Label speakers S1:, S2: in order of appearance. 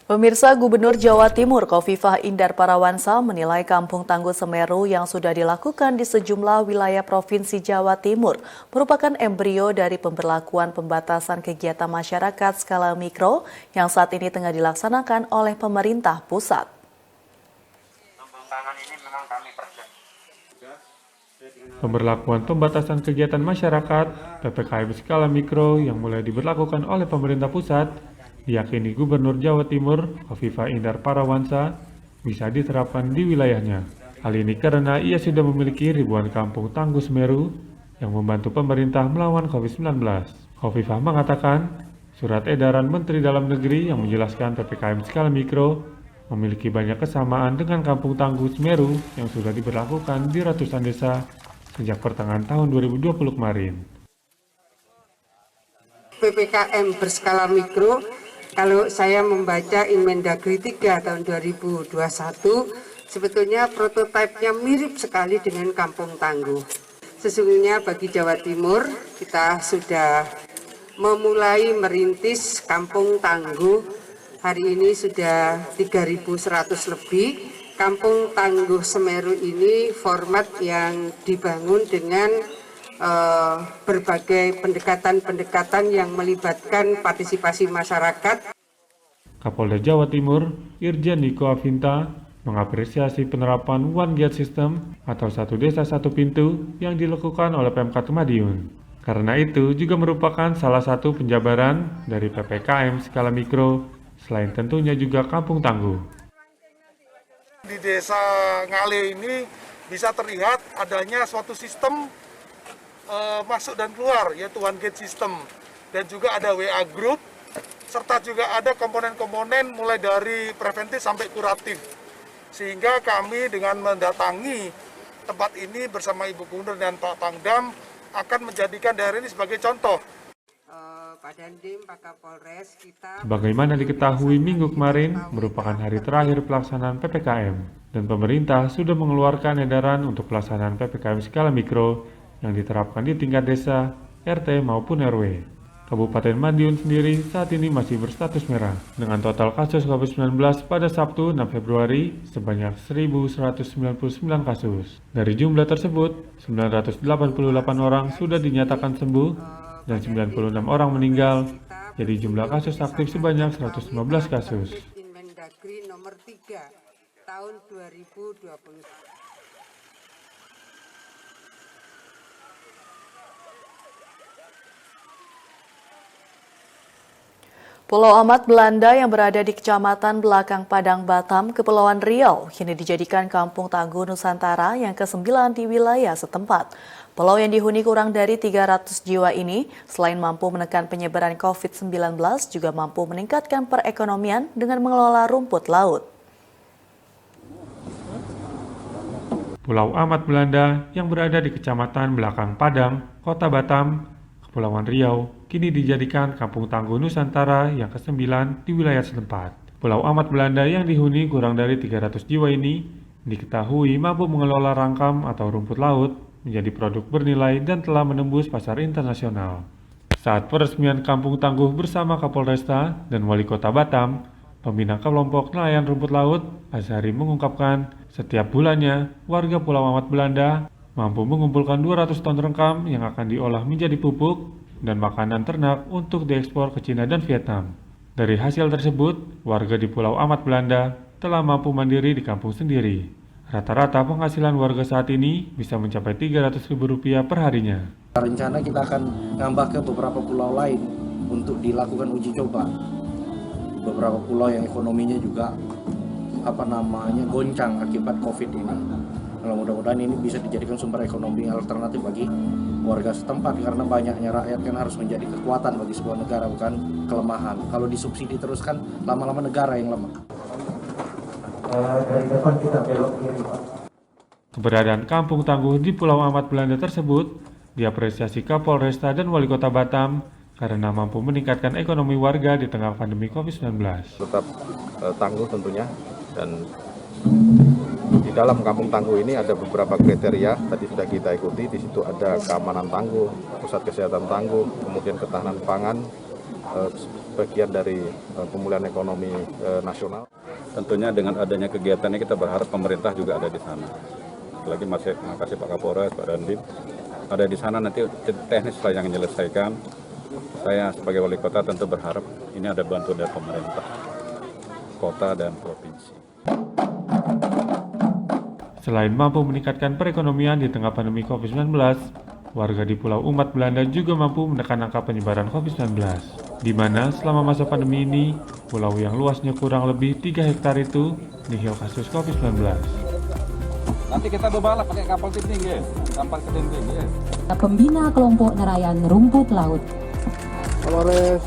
S1: Pemirsa, Gubernur Jawa Timur Khofifah Indar Parawansa menilai Kampung Tangguh Semeru yang sudah dilakukan di sejumlah wilayah Provinsi Jawa Timur merupakan embrio dari pemberlakuan pembatasan kegiatan masyarakat skala mikro yang saat ini tengah dilaksanakan oleh pemerintah pusat.
S2: Pemberlakuan pembatasan kegiatan masyarakat (PPKM skala mikro) yang mulai diberlakukan oleh pemerintah pusat diyakini Gubernur Jawa Timur Khofifah Indar Parawansa bisa diterapkan di wilayahnya. Hal ini karena ia sudah memiliki ribuan kampung tangguh Semeru yang membantu pemerintah melawan COVID-19. Khofifah mengatakan, surat edaran Menteri Dalam Negeri yang menjelaskan PPKM skala mikro memiliki banyak kesamaan dengan kampung tangguh Semeru yang sudah diberlakukan di ratusan desa sejak pertengahan tahun 2020 kemarin.
S3: PPKM berskala mikro, kalau saya membaca Inmendagri 3 tahun 2021, sebetulnya prototipenya mirip sekali dengan kampung tangguh. Sesungguhnya bagi Jawa Timur, kita sudah memulai merintis kampung tangguh. Hari ini sudah 3.100 lebih. Kampung Tangguh Semeru ini format yang dibangun dengan berbagai pendekatan-pendekatan yang melibatkan partisipasi masyarakat.
S2: Kapolda Jawa Timur, Irjen Niko Afinta, mengapresiasi penerapan One Gate System atau satu desa satu pintu yang dilakukan oleh Pemkab Madiun. Karena itu juga merupakan salah satu penjabaran dari PPKM skala mikro, selain tentunya juga kampung tangguh.
S4: Di desa Ngale ini bisa terlihat adanya suatu sistem masuk dan keluar, yaitu One Gate System, dan juga ada WA Group, serta juga ada komponen-komponen mulai dari preventif sampai kuratif. Sehingga kami dengan mendatangi tempat ini bersama Ibu Gubernur dan Pak Pangdam akan menjadikan daerah ini sebagai contoh.
S2: Sebagaimana diketahui minggu kemarin merupakan hari terakhir pelaksanaan PPKM, dan pemerintah sudah mengeluarkan edaran untuk pelaksanaan PPKM skala mikro yang diterapkan di tingkat desa, RT maupun RW. Kabupaten Madiun sendiri saat ini masih berstatus merah, dengan total kasus COVID-19 pada Sabtu 6 Februari sebanyak 1.199 kasus. Dari jumlah tersebut, 988 orang sudah dinyatakan sembuh dan 96 orang meninggal, jadi jumlah kasus aktif sebanyak 115 kasus.
S3: Inmendagri nomor 3 tahun 2020.
S1: Pulau Amat Belanda yang berada di Kecamatan Belakang Padang Batam, Kepulauan Riau, kini dijadikan Kampung Tangguh Nusantara yang ke-9 di wilayah setempat. Pulau yang dihuni kurang dari 300 jiwa ini, selain mampu menekan penyebaran COVID-19, juga mampu meningkatkan perekonomian dengan mengelola rumput laut.
S2: Pulau Amat Belanda yang berada di Kecamatan Belakang Padang, Kota Batam, Kepulauan Riau, kini dijadikan Kampung Tangguh Nusantara yang ke-9 di wilayah setempat. Pulau Amat Belanda yang dihuni kurang dari 300 jiwa ini diketahui mampu mengelola rangkam atau rumput laut menjadi produk bernilai dan telah menembus pasar internasional. Saat peresmian Kampung Tangguh bersama Kapolresta dan Wali Kota Batam, pembina kelompok nelayan rumput laut, Azhari mengungkapkan setiap bulannya warga Pulau Amat Belanda mampu mengumpulkan 200 ton rangkam yang akan diolah menjadi pupuk dan makanan ternak untuk diekspor ke Cina dan Vietnam. Dari hasil tersebut, warga di Pulau Amat Belanda telah mampu mandiri di kampung sendiri. Rata-rata penghasilan warga saat ini bisa mencapai Rp300.000 per harinya.
S5: Rencana kita akan ngambah ke beberapa pulau lain untuk dilakukan uji coba. Beberapa pulau yang ekonominya juga goncang akibat COVID ini. Kalau mudah-mudahan ini bisa dijadikan sumber ekonomi alternatif bagi warga setempat, karena banyaknya rakyat kan harus menjadi kekuatan bagi sebuah negara, bukan kelemahan. Kalau disubsidi terus kan lama-lama negara yang lemah. Dari depan kita belok kiri, Pak.
S2: Keberadaan Kampung Tangguh di Pulau Amat Belanda tersebut diapresiasi Kapolresta dan Wali Kota Batam karena mampu meningkatkan ekonomi warga di tengah pandemi COVID-19.
S6: Tetap tangguh tentunya, dan di dalam Kampung Tangguh ini ada beberapa kriteria, tadi sudah kita ikuti. Di situ ada keamanan tangguh, pusat kesehatan tangguh, kemudian ketahanan pangan, bagian dari pemulihan ekonomi nasional.
S7: Tentunya dengan adanya kegiatan ini kita berharap pemerintah juga ada di sana. Lagi makasih Pak Kapolres, Pak Dandim, ada di sana nanti teknis lah yang menyelesaikan. Saya sebagai wali kota tentu berharap ini ada bantuan dari pemerintah, kota dan provinsi.
S2: Selain mampu meningkatkan perekonomian di tengah pandemi COVID-19, warga di Pulau Umat Belanda juga mampu menekan angka penyebaran COVID-19, di mana selama masa pandemi ini, pulau yang luasnya kurang lebih 3 hektar itu nihil kasus COVID-19.
S7: Nanti kita berbalap pakai kapal tinggi, kapal tinggi.
S8: Pembina kelompok nelayan rumput laut.
S4: Kapolres